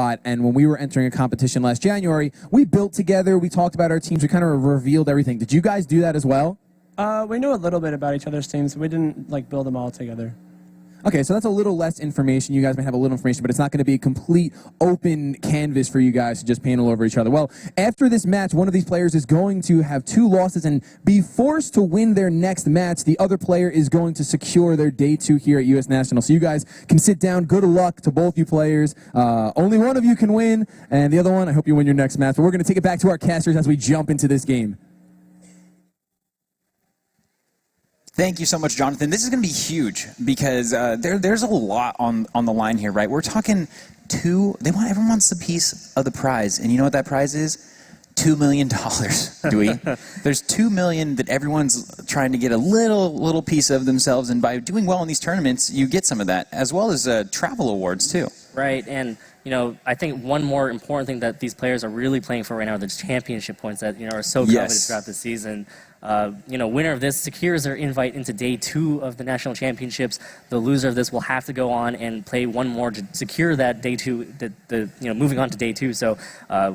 And when we were entering a competition last January, we built together, we talked about our teams, we kind of revealed everything. Did you guys do that as well? We knew a little bit about each other's teams. We didn't like build them all together. Okay, so that's a little less information. You guys may have a little information, but it's not going to be a complete open canvas for you guys to just panel over each other. Well, after this match, one of these players is going to have 2 losses and be forced to win their next match. The other player is going to secure their day 2 here at US National. So you guys can sit down. Good luck to both you players. Only one of you can win, and the other one, I hope you win your next match. But we're going to take it back to our casters as we jump into this game. Thank you so much, Jonathan. This is going to be huge because there's a lot on the line here, right? We're talking everyone wants a piece of the prize. And you know what that prize is? $2 million, do we? There's $2 million that everyone's trying to get a little piece of themselves. And by doing well in these tournaments, you get some of that, as well as travel awards, too. Right. And, you know, I think one more important thing that these players are really playing for right now are the championship points that, you know, are so coveted throughout the season. You know, winner of this secures their invite into day 2 of the national championships. The loser of this will have to go on and play one more to secure that day 2, you know, moving on to day 2. So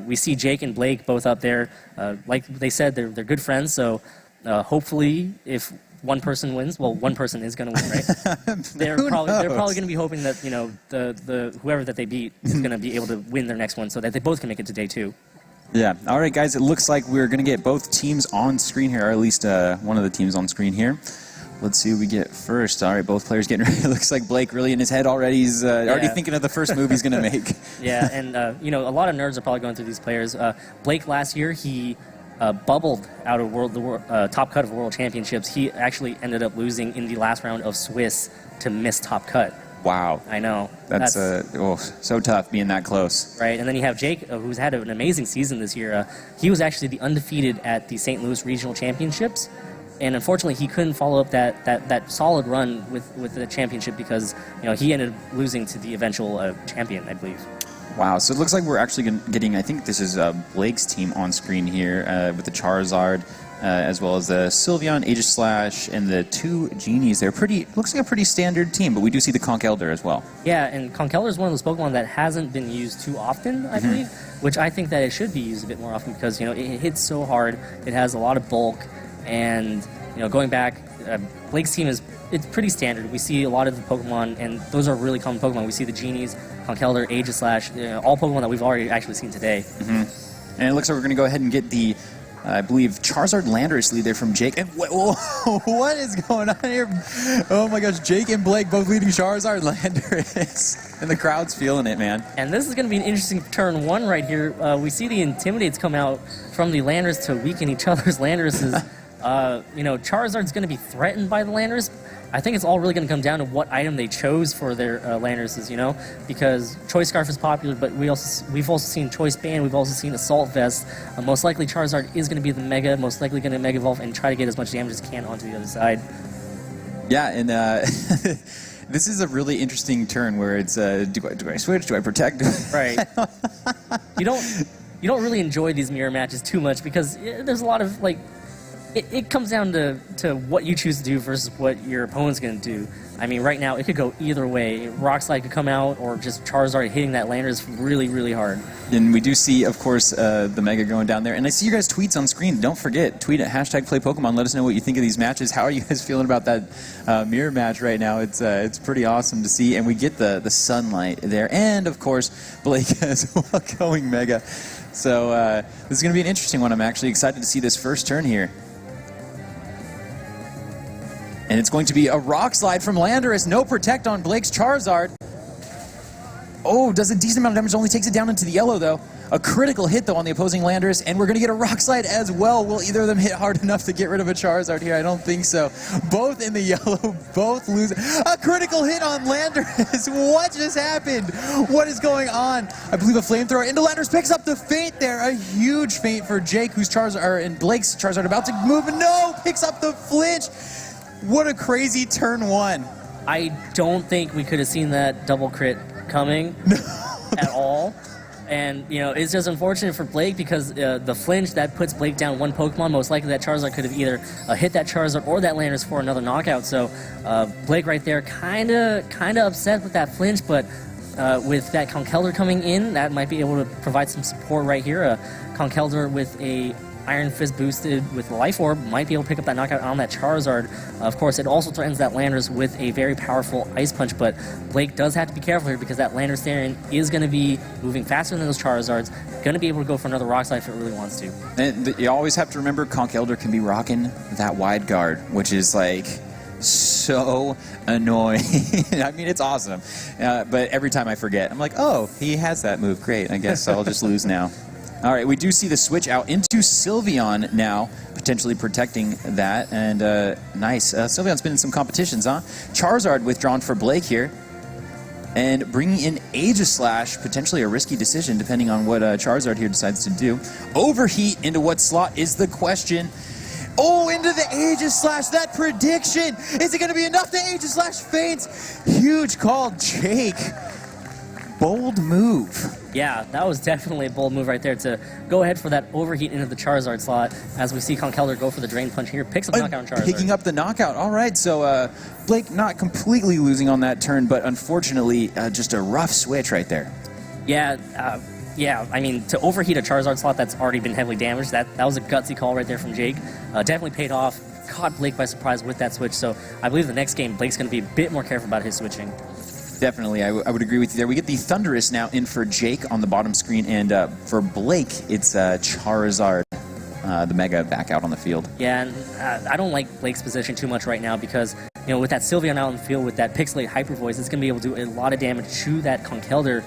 we see Jake and Blake both up there. Like they said, they're good friends. So hopefully, if one person wins, well, one person is going to win, right? they're probably going to be hoping that, you know, the whoever that they beat is going to be able to win their next one, so that they both can make it to day 2. Yeah. All right, guys. It looks like we're going to get both teams on screen here, or at least one of the teams on screen here. Let's see who we get first. All right, both players getting ready. It looks like Blake really in his head already. He's already thinking of the first move he's going to make. Yeah, and you know, a lot of nerds are probably going through these players. Blake last year, he bubbled out of the top cut of World Championships. He actually ended up losing in the last round of Swiss to miss top cut. Wow. I know. That's so tough being that close. Right, and then you have Jake, who's had an amazing season this year. He was actually the undefeated at the St. Louis Regional Championships, and unfortunately he couldn't follow up that solid run with the championship because, you know, he ended up losing to the eventual champion, I believe. Wow, so it looks like we're actually getting, I think this is Blake's team on screen here with the Charizard, as well as the Sylveon, Aegislash, and the 2 Genies. Looks like a pretty standard team, but we do see the Conkeldurr as well. Yeah, and Conkeldurr is one of those Pokemon that hasn't been used too often, I believe, which I think that it should be used a bit more often because, you know, it hits so hard, it has a lot of bulk, and, you know, going back, Blake's team it's pretty standard. We see a lot of the Pokemon, and those are really common Pokemon. We see the Genies, Conkeldurr, Aegislash, all Pokemon that we've already actually seen today. And it looks like we're going to go ahead and get the I believe Charizard Landorus lead there from Jake. And what is going on here? Oh my gosh, Jake and Blake both leading Charizard Landorus. And the crowd's feeling it, man. And this is going to be an interesting turn 1 right here. We see the Intimidates come out from the Landorus to weaken each other's Landoruses. You know, Charizard's going to be threatened by the Landorus. I think it's all really going to come down to what item they chose for their Landoruses, you know, because Choice Scarf is popular, but we've also seen Choice Band, we've also seen Assault Vest. Most likely Charizard is going to be the Mega, most likely going to Mega Evolve and try to get as much damage as can onto the other side. Yeah, and this is a really interesting turn where it's do I switch, do I protect? Right. You don't really enjoy these mirror matches too much because there's a lot of like. It comes down to what you choose to do versus what your opponent's going to do. I mean, right now, it could go either way. Rock Slide could come out, or just Charizard hitting that Landorus really, really hard. And we do see, of course, the Mega going down there. And I see you guys' tweets on screen. Don't forget, tweet at #PlayPokemon. Let us know what you think of these matches. How are you guys feeling about that mirror match right now? It's pretty awesome to see. And we get the sunlight there. And, of course, Blake as well going Mega. So this is going to be an interesting one. I'm actually excited to see this first turn here. And it's going to be a Rock Slide from Landorus. No Protect on Blake's Charizard. Oh, does a decent amount of damage. Only takes it down into the yellow, though. A critical hit, though, on the opposing Landorus. And we're going to get a Rock Slide as well. Will either of them hit hard enough to get rid of a Charizard here? I don't think so. Both in the yellow, both lose. A critical hit on Landorus. What just happened? What is going on? I believe a Flamethrower into Landorus picks up the feint there. A huge feint for Jake, whose Charizard, and Blake's Charizard about to move. No, picks up the flinch. What a crazy turn 1. I don't think we could have seen that double crit coming at all. And, you know, it's just unfortunate for Blake because the flinch, that puts Blake down 1 Pokemon. Most likely that Charizard could have either hit that Charizard or that Landorus for another knockout. So Blake right there kind of upset with that flinch, but with that Conkeldurr coming in, that might be able to provide some support right here. Conkeldurr with a Iron Fist boosted with Life Orb might be able to pick up that knockout on that Charizard. Of course, it also threatens that Landorus with a very powerful Ice Punch, but Blake does have to be careful here because that Landorus Therian is going to be moving faster than those Charizards, going to be able to go for another Rock Slide if it really wants to. And you always have to remember Conkeldurr can be rocking that wide guard, which is like so annoying. I mean, it's awesome. But every time I forget, I'm like, oh, he has that move. Great. I guess I'll just lose now. All right, we do see the switch out into Sylveon now, potentially protecting that. And nice. Sylveon's been in some competitions, huh? Charizard withdrawn for Blake here. And bringing in Aegislash, potentially a risky decision depending on what Charizard here decides to do. Overheat into what slot is the question. Oh, into the Aegislash, that prediction! Is it going to be enough? The Aegislash faints. Huge call, Jake. Bold move. Yeah, that was definitely a bold move right there to go ahead for that overheat into the Charizard slot as we see Conkeldurr go for the Drain Punch here. Picks up the knockout on Charizard. Picking up the knockout. All right, so Blake not completely losing on that turn, but unfortunately just a rough switch right there. Yeah, yeah, I mean, to overheat a Charizard slot that's already been heavily damaged, that was a gutsy call right there from Jake. Definitely paid off. Caught Blake by surprise with that switch, so I believe the next game Blake's going to be a bit more careful about his switching. Definitely, I would agree with you there. We get the Thundurus now in for Jake on the bottom screen, and for Blake, it's Charizard, the Mega, back out on the field. Yeah, and I don't like Blake's position too much right now because, you know, with that Sylveon out in the field with that Pixelate Hyper Voice, it's going to be able to do a lot of damage to that Conkeldurr.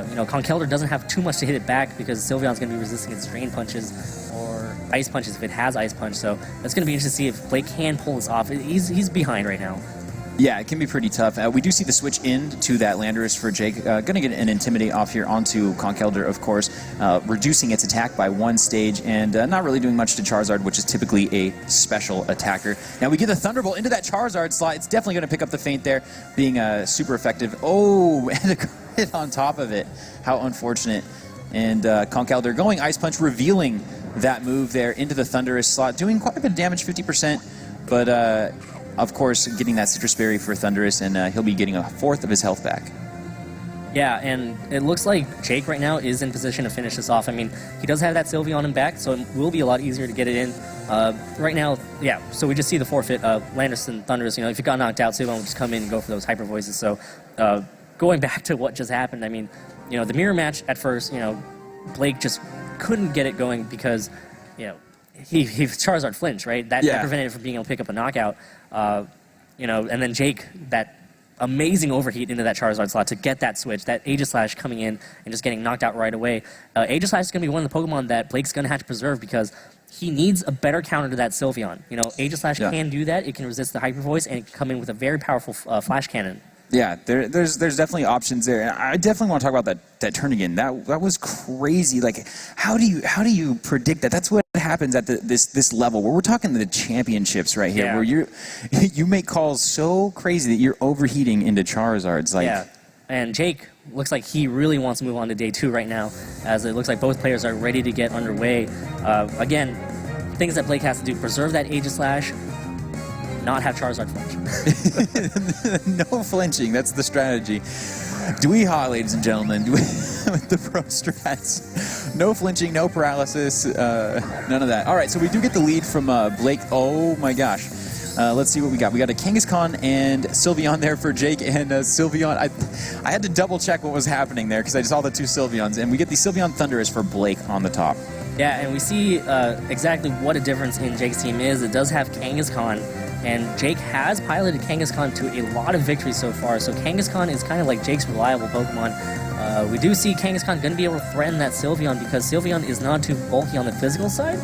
You know, Conkeldurr doesn't have too much to hit it back because Sylveon's going to be resisting its Drain Punches or Ice Punches if it has Ice Punch, so it's going to be interesting to see if Blake can pull this off. He's behind right now. Yeah, it can be pretty tough. We do see the switch in to that Landorus for Jake. Going to get an Intimidate off here onto Conkeldurr, of course, reducing its attack by 1 stage and not really doing much to Charizard, which is typically a special attacker. Now we get the Thunderbolt into that Charizard slot. It's definitely going to pick up the feint there, being super effective. Oh, and a crit on top of it. How unfortunate. And Conkeldurr going Ice Punch, revealing that move there into the Thundurus slot, doing quite a bit of damage, 50%, but of course, getting that Citrus Berry for Thundurus, and he'll be getting 1/4 of his health back. Yeah, and it looks like Jake right now is in position to finish this off. I mean, he does have that Sylveon in back, so it will be a lot easier to get it in. Right now, yeah, so we just see the forfeit of Landorus and Thundurus. You know, if it got knocked out, Sylveon would just come in and go for those Hyper Voices. So going back to what just happened, I mean, you know, the mirror match at first, you know, Blake just couldn't get it going because, you know, he Charizard flinched, right? That prevented him from being able to pick up a knockout. You know, and then Jake, that amazing overheat into that Charizard slot to get that switch, that Aegislash coming in and just getting knocked out right away. Aegislash is going to be one of the Pokemon that Blake's going to have to preserve because he needs a better counter to that Sylveon. You know, Aegislash can do that. It can resist the Hyper Voice and it can come in with a very powerful Flash Cannon. Yeah, there's definitely options there, and I definitely want to talk about that turn again. That was crazy. Like, how do you predict that? That's what happens at this level where we're talking the championships right here, where you make calls so crazy that you're overheating into Charizards. Like, yeah, and Jake looks like he really wants to move on to day 2 right now, as it looks like both players are ready to get underway. Again, things that Blake has to do: preserve that Aegislash, not have Charizard flinch. No flinching, that's the strategy. Dweehaw, ladies and gentlemen, with the pro strats. No flinching, no paralysis, none of that. All right, so we do get the lead from Blake. Oh my gosh. Let's see what we got. We got a Kangaskhan and Sylveon there for Jake, and Sylveon. I had to double check what was happening there because I saw the 2 Sylveons, and we get the Sylveon Thundurus for Blake on the top. Yeah, and we see exactly what a difference in Jake's team is. It does have Kangaskhan, and Jake has piloted Kangaskhan to a lot of victories so far, so Kangaskhan is kind of like Jake's reliable Pokemon. We do see Kangaskhan going to be able to threaten that Sylveon because Sylveon is not too bulky on the physical side.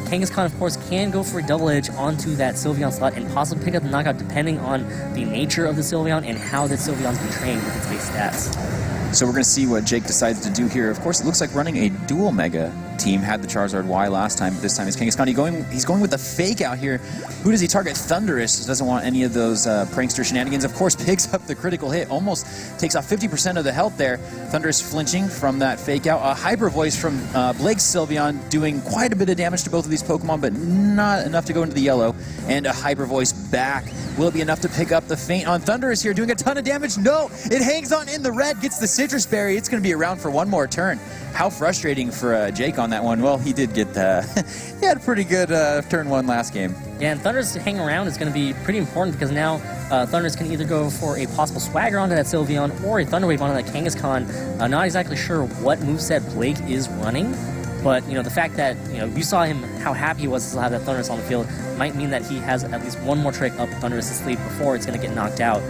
Kangaskhan, of course, can go for a double edge onto that Sylveon slot and possibly pick up the knockout depending on the nature of the Sylveon and how the Sylveon's been trained with its base stats. So we're going to see what Jake decides to do here. Of course, it looks like running a dual Mega team had the Charizard Y last time, but this time it's Kangaskhan. He's going with the fake out here. Who does he target? Thunderous. Doesn't want any of those prankster shenanigans. Of course, picks up the critical hit. Almost takes off 50% of the health there. Thunderous flinching from that fake out. A Hyper Voice from Blake's Sylveon doing quite a bit of damage to both of these Pokemon, but not enough to go into the yellow. And a Hyper Voice back. Will it be enough to pick up the feint on Thunderous here, doing a ton of damage? No! It hangs on in the red, gets the Citrus Berry. It's going to be around for one more turn. How frustrating for Jake on that one. Well, he did get he had a pretty good turn 1 last game. Yeah, and Thunderous to hang around is going to be pretty important because now Thunderous can either go for a possible Swagger onto that Sylveon or a Thunder Wave onto that Kangaskhan. Not exactly sure what moveset Blake is running, but the fact that you saw him, how happy he was to still have that Thunderous on the field, might mean that he has at least one more trick up Thunderous' sleeve before it's going to get knocked out.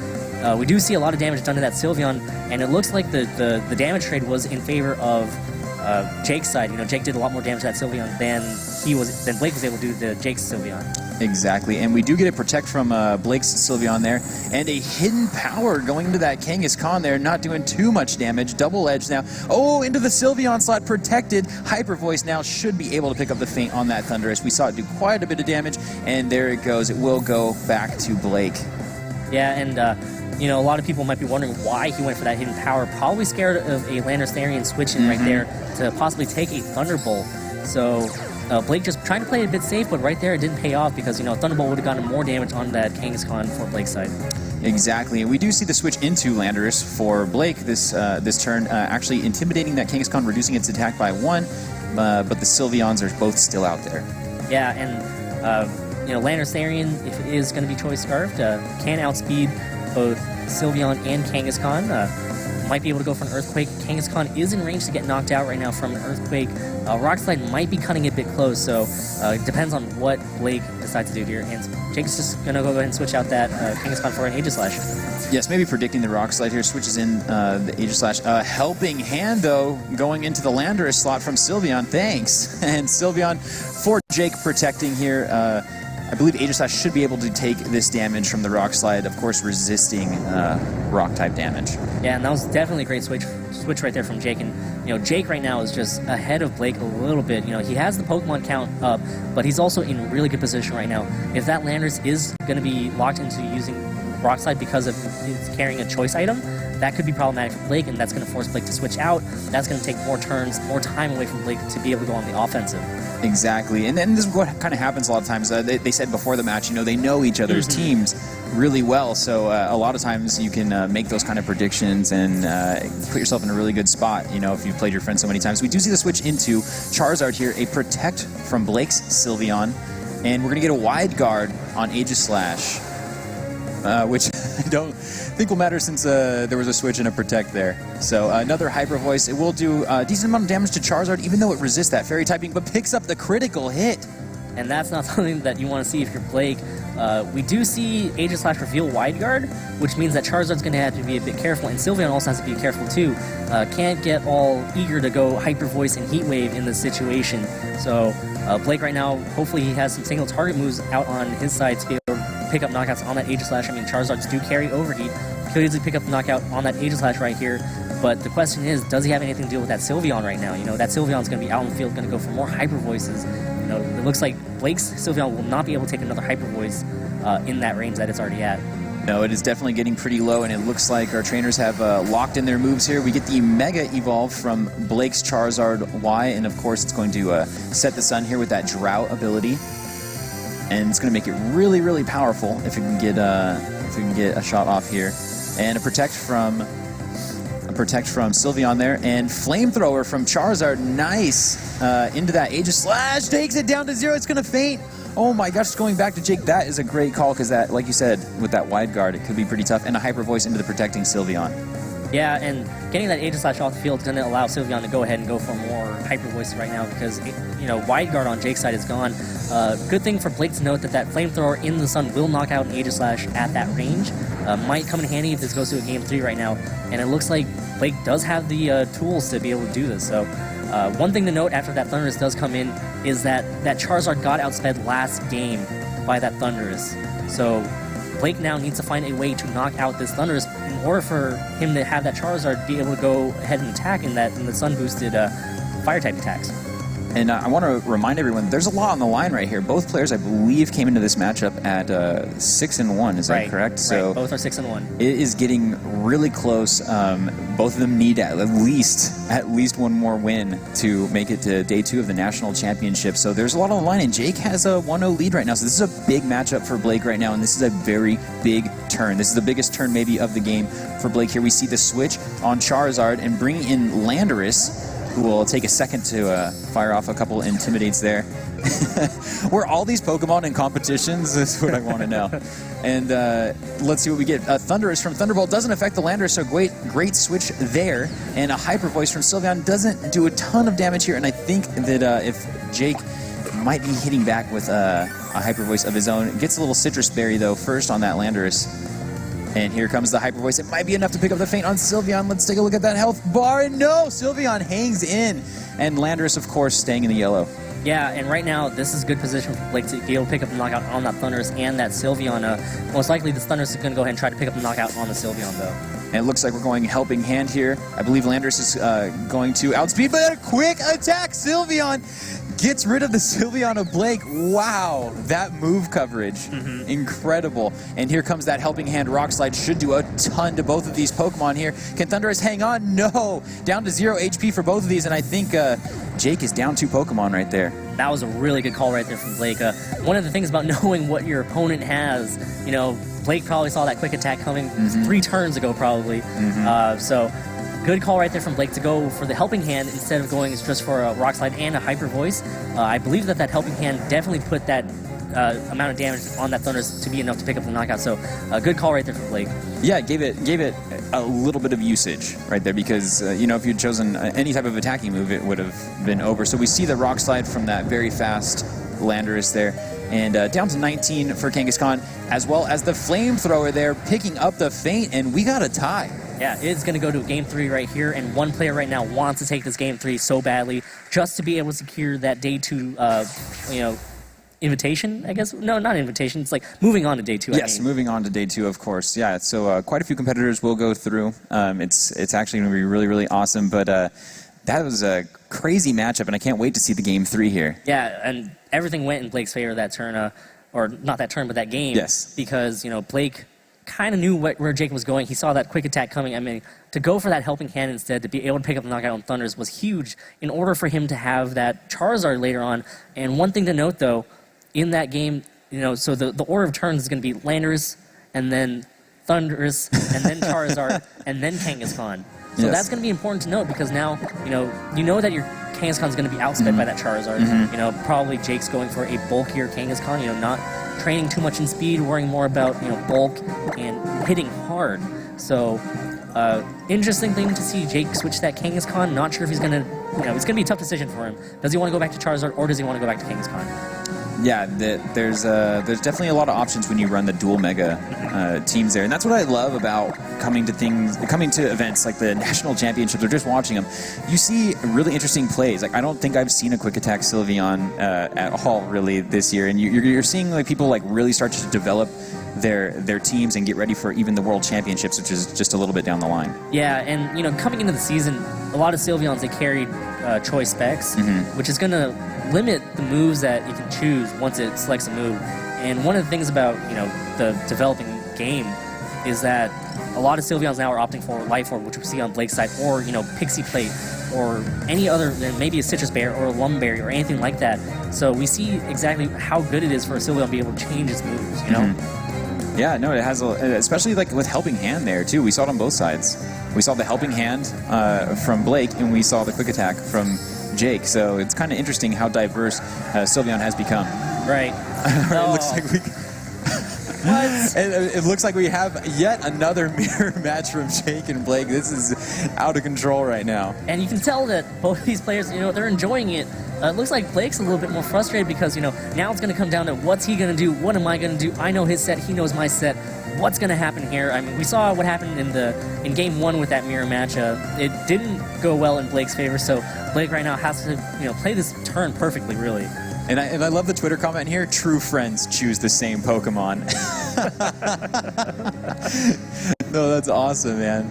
We do see a lot of damage done to that Sylveon, and it looks like the damage trade was in favor of Jake's side. Jake did a lot more damage to that Sylveon than Blake was able to do to Jake's Sylveon. Exactly, and we do get a Protect from Blake's Sylveon there, and a Hidden Power going into that Kangaskhan there, not doing too much damage. Double Edge now. Oh, into the Sylveon slot, protected. Hyper Voice now should be able to pick up the feint on that Thunderous. We saw it do quite a bit of damage, and there it goes. It will go back to Blake. Yeah, and a lot of people might be wondering why he went for that Hidden Power. Probably scared of a Landorus Therian switch in right there to possibly take a Thunderbolt. So Blake just trying to play it a bit safe, but right there it didn't pay off because Thunderbolt would have gotten more damage on that Kangaskhan for Blake's side. Exactly, and we do see the switch into Landorus for Blake this turn, actually intimidating that Kangaskhan, reducing its attack by 1, but the Sylveons are both still out there. Yeah, and Landorus Therian, if it is going to be Choice Scarfed, can outspeed both Sylveon and Kangaskhan. Might be able to go for an Earthquake. Kangaskhan is in range to get knocked out right now from an Earthquake. Rock Slide might be cutting it a bit close, so it depends on what Blake decides to do here. And Jake's just going to go ahead and switch out that Kangaskhan for an Aegislash. Yes, maybe predicting the Rock Slide here, switches in the Aegislash. Helping hand, though, going into the Landorus slot from Sylveon. Thanks. And Sylveon for Jake protecting here. I believe Aegislash should be able to take this damage from the Rock Slide, of course resisting Rock-type damage. Yeah, and that was definitely a great switch right there from Jake. And Jake right now is just ahead of Blake a little bit. He has the Pokemon count up, but he's also in really good position right now. If that Landorus is going to be locked into using Rock Slide because of it's carrying a choice item, that could be problematic for Blake, and that's going to force Blake to switch out. That's going to take more turns, more time away from Blake to be able to go on the offensive. Exactly, and this is what kind of happens a lot of times. They said before the match, they know each other's teams really well, so a lot of times you can make those kind of predictions and put yourself in a really good spot, if you've played your friend so many times. We do see the switch into Charizard here, a Protect from Blake's Sylveon, and we're going to get a Wide Guard on Aegislash, which I don't think will matter since there was a switch and a Protect there. So another Hyper Voice. It will do a decent amount of damage to Charizard, even though it resists that Fairy typing, but picks up the critical hit. And that's not something that you want to see if you're Blake. We do see Aegislash reveal Wide Guard, which means that Charizard's going to have to be a bit careful, and Sylveon also has to be careful too. Can't get all eager to go Hyper Voice and Heat Wave in this situation. So Blake right now, hopefully he has some single target moves out on his side to be able to pick up knockouts on that Aegislash. I mean, Charizards do carry Overheat. Could easily pick up the knockout on that Aegislash right here. But the question is, does he have anything to do with that Sylveon right now? That Sylveon's going to be out in the field, going to go for more Hyper Voices. It looks like Blake's Sylveon will not be able to take another Hyper Voice in that range that it's already at. No, it is definitely getting pretty low, and it looks like our trainers have locked in their moves here. We get the Mega Evolve from Blake's Charizard Y, and of course it's going to set the sun here with that Drought ability. And it's going to make it really, really powerful if we can get a shot off here. And a Protect from Sylveon there, and Flamethrower from Charizard. Nice into that Aegislash, takes it down to 0. It's going to faint. Oh my gosh, going back to Jake, that is a great call because that, like you said, with that Wide Guard, it could be pretty tough. And a Hyper Voice into the protecting Sylveon. Yeah, and getting that Aegislash off the field is going to allow Sylveon to go ahead and go for more Hyper Voices right now because, Wide Guard on Jake's side is gone. Good thing for Blake to note that Flamethrower in the sun will knock out an Aegislash at that range. Might come in handy if this goes to a Game 3 right now. And it looks like Blake does have the tools to be able to do this. So one thing to note after that Thunderous does come in is that Charizard got outsped last game by that Thunderous. So Blake now needs to find a way to knock out this Thunderous in order for him to have that Charizard be able to go ahead and attack in the sun-boosted Fire-type attacks. And I want to remind everyone, there's a lot on the line right here. Both players, I believe, came into this matchup at 6-1. Is that correct? Right. So Both are 6-1. it is getting really close. Both of them need at least one more win to make it to day 2 of the national championship. So there's a lot on the line, and Jake has a 1-0 lead right now. So this is a big matchup for Blake right now, and this is a very big turn. This is the biggest turn maybe of the game for Blake here. We see the switch on Charizard and bringing in Landorus, who will take a second to fire off a couple intimidates there. Were all these Pokemon in competitions? That's what I want to know. And let's see what we get. Thunderous from Thunderbolt doesn't affect the Landorus, so great switch there. And a Hyper Voice from Sylveon doesn't do a ton of damage here. And I think that if Jake might be hitting back with a Hyper Voice of his own, gets a little Citrus Berry though first on that Landorus. And here comes the Hyper Voice. It might be enough to pick up the feint on Sylveon. Let's take a look at that health bar. And no, Sylveon hangs in. And Landorus, of course, staying in the yellow. Yeah, and right now, this is good position for Blake to be able to pick up the knockout on that Thunderous and that Sylveon. Most likely, this Thunderous is going to go ahead and try to pick up the knockout on the Sylveon, though. And it looks like we're going helping hand here. I believe Landorus is going to outspeed, but a quick attack. Sylveon gets rid of the Sylveon of Blake. Wow, that move coverage. Incredible. And here comes that helping hand Rock Slide. Should do a ton to both of these Pokemon here. Can Thunderous hang on? No. Down to 0 HP for both of these, and I think Jake is down 2 Pokemon right there. That was a really good call right there from Blake. One of the things about knowing what your opponent has, you know, Blake probably saw that quick attack coming 3 turns ago probably. So good call right there from Blake to go for the helping hand instead of going just for a Rock Slide and a Hyper Voice. I believe that helping hand definitely put that amount of damage on that Thunderous to be enough to pick up the knockout. So a good call right there from Blake. Yeah, it gave it a little bit of usage right there because, you know, if you'd chosen any type of attacking move, it would have been over. So we see the Rock Slide from that very fast Landorus there. And down to 19 for Kangaskhan, as well as the Flamethrower there, picking up the feint, and we got a tie. Yeah, it's going to go to game 3 right here, and one player right now wants to take this game 3 so badly just to be able to secure that day 2, you know, invitation, I guess? No, not invitation. It's like moving on to day 2. Yes, moving on to day 2, of course. Yeah, so quite a few competitors will go through. It's actually going to be really, really awesome, but that was a crazy matchup, and I can't wait to see the game 3 here. Yeah, and everything went in Blake's favor that turn, or not that turn, but that game. Yes. Because, you know, Blake kind of knew where Jake was going. He saw that quick attack coming. I mean, to go for that helping hand instead, to be able to pick up the knockout on Thunders was huge in order for him to have that Charizard later on. And one thing to note, though, in that game, you know, so the order of turns is going to be Landorus, and then Thunders, and then Charizard, and then Kangaskhan. So that's going to be important to note because now, you know that your Kangaskhan's going to be outsped by that Charizard. You know, probably Jake's going for a bulkier Kangaskhan, you know, not training too much in speed, worrying more about, you know, bulk and hitting hard. So, interesting thing to see Jake switch that Kangaskhan. Not sure if he's going to, you know, it's going to be a tough decision for him. Does he want to go back to Charizard or does he want to go back to Kangaskhan? Yeah, there's definitely a lot of options when you run the dual mega teams there, and that's what I love about coming to events like the national championships or just watching them. You see really interesting plays. Like I don't think I've seen a quick attack Sylveon at all really this year, and you're seeing like people like really start to develop their teams and get ready for even the World Championships, which is just a little bit down the line. Yeah, and you know, coming into the season, a lot of Sylveons, they carried choice specs, which is going to limit the moves that you can choose once it selects a move. And one of the things about, you know, the developing game is that a lot of Sylveons now are opting for Life Orb, which we see on Blake's side, or, you know, Pixie Plate, or any other, maybe a Citrus Berry or a Lumberry or anything like that. So we see exactly how good it is for a Sylveon to be able to change its moves, you know? Yeah, no, it has, especially like with Helping Hand there too. We saw it on both sides. We saw the Helping Hand from Blake, and we saw the Quick Attack from Jake. So it's kind of interesting how diverse Sylveon has become. Right. It looks like we. What? It looks like we have yet another mirror match from Jake and Blake. This is out of control right now. And you can tell that both of these players, you know, they're enjoying it. It looks like Blake's a little bit more frustrated because, you know, now it's going to come down to what's he going to do, what am I going to do? I know his set, he knows my set. What's going to happen here? I mean, we saw what happened in game 1 with that mirror match. It didn't go well in Blake's favor, so Blake right now has to, you know, play this turn perfectly, really. And I love the Twitter comment here. True friends choose the same Pokemon. No, that's awesome, man.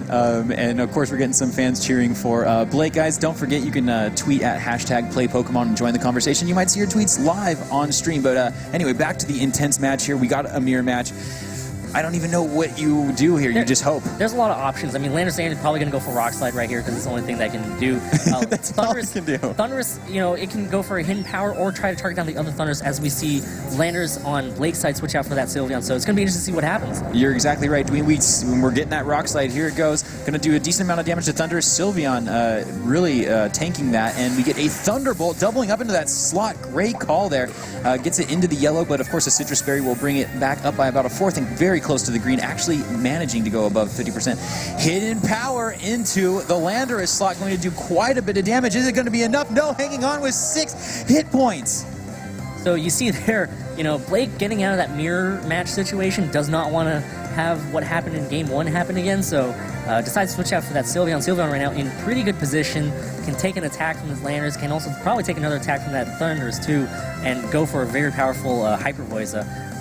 And of course, we're getting some fans cheering for Blake. Guys, don't forget you can tweet at #PlayPokemon and join the conversation. You might see your tweets live on stream. But anyway, back to the intense match here. We got a mirror match. I don't even know what you do here. You just hope. There's a lot of options. I mean, Landorus is probably going to go for Rock Slide right here because it's the only thing that can do. That's all it can do. Thunderous, you know, it can go for a hidden power or try to target down the other Thunders as we see Landorus on Blake's side switch out for that Sylveon. So it's going to be interesting to see what happens. You're exactly right, Dwayne. When we're getting that Rock Slide, here it goes. Going to do a decent amount of damage to Thunderous. Sylveon really tanking that. And we get a Thunderbolt doubling up into that slot. Great call there. Gets it into the yellow, but of course a Citrus Berry will bring it back up by about a fourth and very close to the green. Actually managing to go above 50%. Hidden power into the Landorus slot, going to do quite a bit of damage. Is it going to be enough? No, hanging on with 6 hit points. So you see there, you know, Blake getting out of that mirror match situation does not want to have what happened in game 1 happen again, so decides to switch out for that Sylveon. Sylveon right now in pretty good position, can take an attack from his Landorus, can also probably take another attack from that Thunders too, and go for a very powerful Hyper Voice.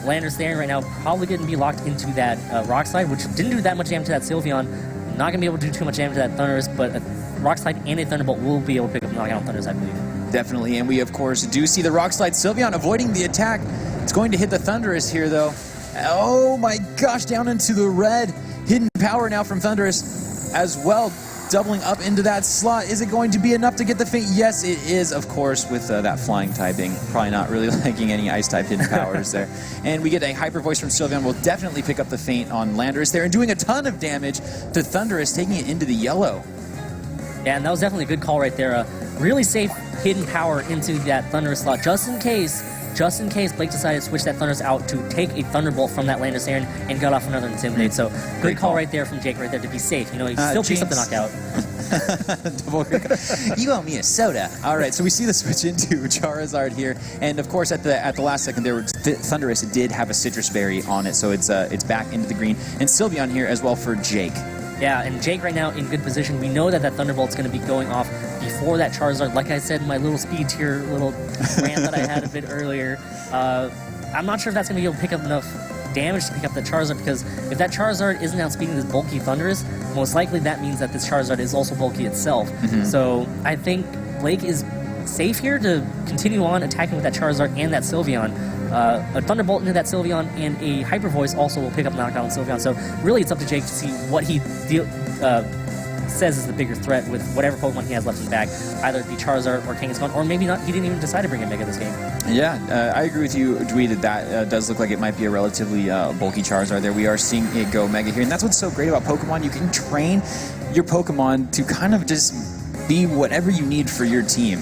Landorus there right now probably going to be locked into that Rock Slide, which didn't do that much damage to that Sylveon. Not going to be able to do too much damage to that Thunders, but a Rock Slide and a Thunderbolt will be able to pick up knockout Thunders, I believe. Definitely, and we of course do see the Rock Slide. Sylveon avoiding the attack. It's going to hit the Thundurus here though. Oh my gosh, down into the red. Hidden power now from Thundurus as well. Doubling up into that slot. Is it going to be enough to get the feint? Yes, it is, of course, with that flying typing. Probably not really liking any ice type hidden powers there. And we get a Hyper Voice from Sylveon. Will definitely pick up the feint on Landorus there and doing a ton of damage to Thundurus, taking it into the yellow. Yeah, and that was definitely a good call right there. Really safe hidden power into that Thundurus slot, just in case Blake decided to switch that Thundurus out to take a Thunderbolt from that Landorus Aaron and got off another Intimidate. So good call right there from Jake right there to be safe. You know, he still picks up the knockout. You owe me a soda. All right, so we see the switch into Charizard here, and of course at the last second there, Thundurus did have a Citrus Berry on it, so it's back into the green. And Sylveon here as well for Jake. Yeah, and Jake right now in good position. We know that Thunderbolt's going to be going off before that Charizard. Like I said in my little speech here, little rant that I had a bit earlier, I'm not sure if that's going to be able to pick up enough damage to pick up the Charizard, because if that Charizard isn't outspeeding this bulky Thundurus, most likely that means that this Charizard is also bulky itself. So I think Blake is safe here to continue on attacking with that Charizard and that Sylveon. A Thunderbolt into that Sylveon and a Hyper Voice also will pick up knockout on Sylveon. So really it's up to Jake to see what he says is the bigger threat with whatever Pokemon he has left in the bag. Either it be Charizard or Kangaskhan, or maybe not. He didn't even decide to bring in Mega this game. Yeah, I agree with you, Dwee, that does look like it might be a relatively bulky Charizard there. We are seeing it go Mega here, and that's what's so great about Pokemon. You can train your Pokemon to kind of just be whatever you need for your team.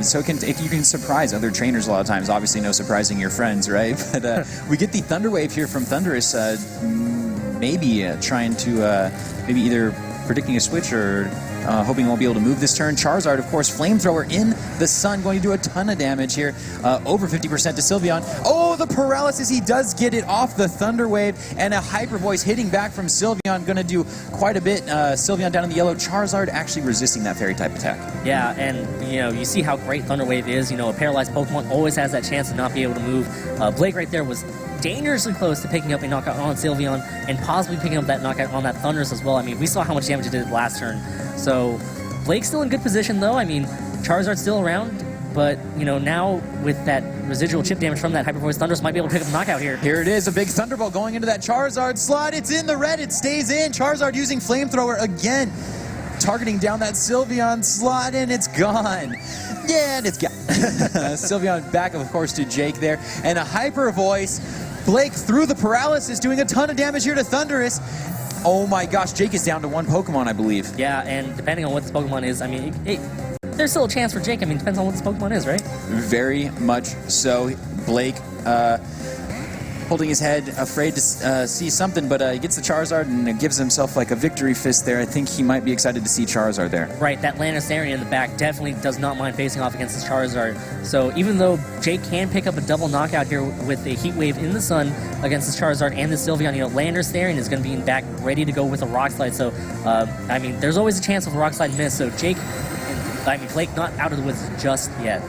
So if you can surprise other trainers a lot of times, obviously no surprising your friends, right? But we get the Thunder Wave here from Thundurus, maybe trying to maybe either predicting a switch or hoping he won't be able to move this turn. Charizard, of course, Flamethrower in the sun, going to do a ton of damage here. Over 50% to Sylveon. Oh, the paralysis, he does get it off the Thunder Wave, and a Hyper Voice hitting back from Sylveon, going to do quite a bit. Sylveon down in the yellow. Charizard actually resisting that fairy type attack. Yeah, and you know, you see how great Thunder Wave is. You know, a paralyzed Pokemon always has that chance to not be able to move. Blake right there was dangerously close to picking up a knockout on Sylveon and possibly picking up that knockout on that Thundurus as well. I mean, we saw how much damage it did last turn. So Blake's still in good position though. I mean, Charizard's still around, but you know, now with that residual chip damage from that Hyper Voice, Thundurus might be able to pick up a knockout here. Here it is, a big Thunderbolt going into that Charizard slot. It's in the red, it stays in. Charizard using Flamethrower again, targeting down that Sylveon slot, and it's gone. Yeah, and it's gone. Sylveon back, of course, to Jake there, and a Hyper Voice. Blake through the paralysis, doing a ton of damage here to Thundurus. Oh my gosh, Jake is down to one Pokemon, I believe. Yeah, and depending on what this Pokemon is, I mean, there's still a chance for Jake. I mean, depends on what this Pokemon is, right? Very much so. Blake holding his head, afraid to see something, but he gets the Charizard and gives himself like a victory fist there. I think he might be excited to see Charizard there. Right, that Landorus Aaron in the back definitely does not mind facing off against this Charizard. So even though Jake can pick up a double knockout here with a Heat Wave in the sun against this Charizard and this Sylveon, you know, Landorus Aaron is going to be in back ready to go with a Rock Slide. So, I mean, there's always a chance of a Rock Slide miss. So Blake not out of the woods just yet.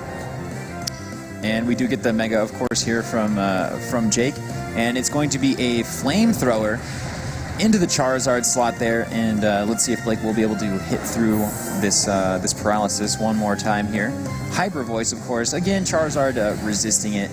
And we do get the Mega, of course, here from Jake. And it's going to be a Flamethrower into the Charizard slot there, and let's see if Blake will be able to hit through this this paralysis one more time here. Hyper Voice, of course. Again, Charizard resisting it,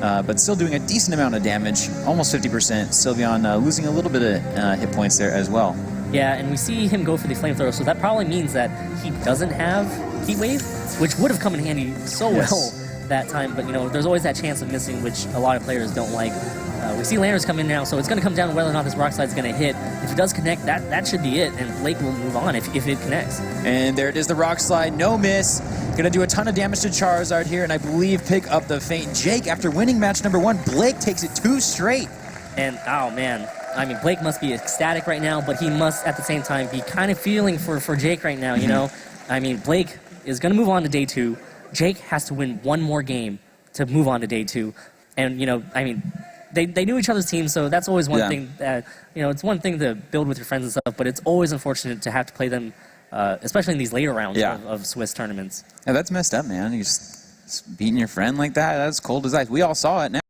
but still doing a decent amount of damage, almost 50%. Sylveon losing a little bit of hit points there as well. Yeah, and we see him go for the flamethrower, so that probably means that he doesn't have Heat Wave, which would have come in handy so well that time, but you know, there's always that chance of missing, which a lot of players don't like. We see Landers come in now, so it's going to come down to whether or not this Rock Slide is going to hit. If it does connect, that should be it, and Blake will move on if it connects. And there it is, the Rock Slide, no miss. Gonna do a ton of damage to Charizard here, and I believe pick up the feint. Jake, after winning match number 1, Blake takes it 2 straight. And, oh man, I mean, Blake must be ecstatic right now, but he must, at the same time, be kind of feeling for Jake right now, you know? I mean, Blake is going to move on to day 2. Jake has to win one more game to move on to day 2. And, you know, I mean, they knew each other's teams, so that's always one thing that, you know, it's one thing to build with your friends and stuff, but it's always unfortunate to have to play them, especially in these later rounds of Swiss tournaments. Yeah, that's messed up, man. You just beating your friend like that, that's cold as ice. We all saw it now.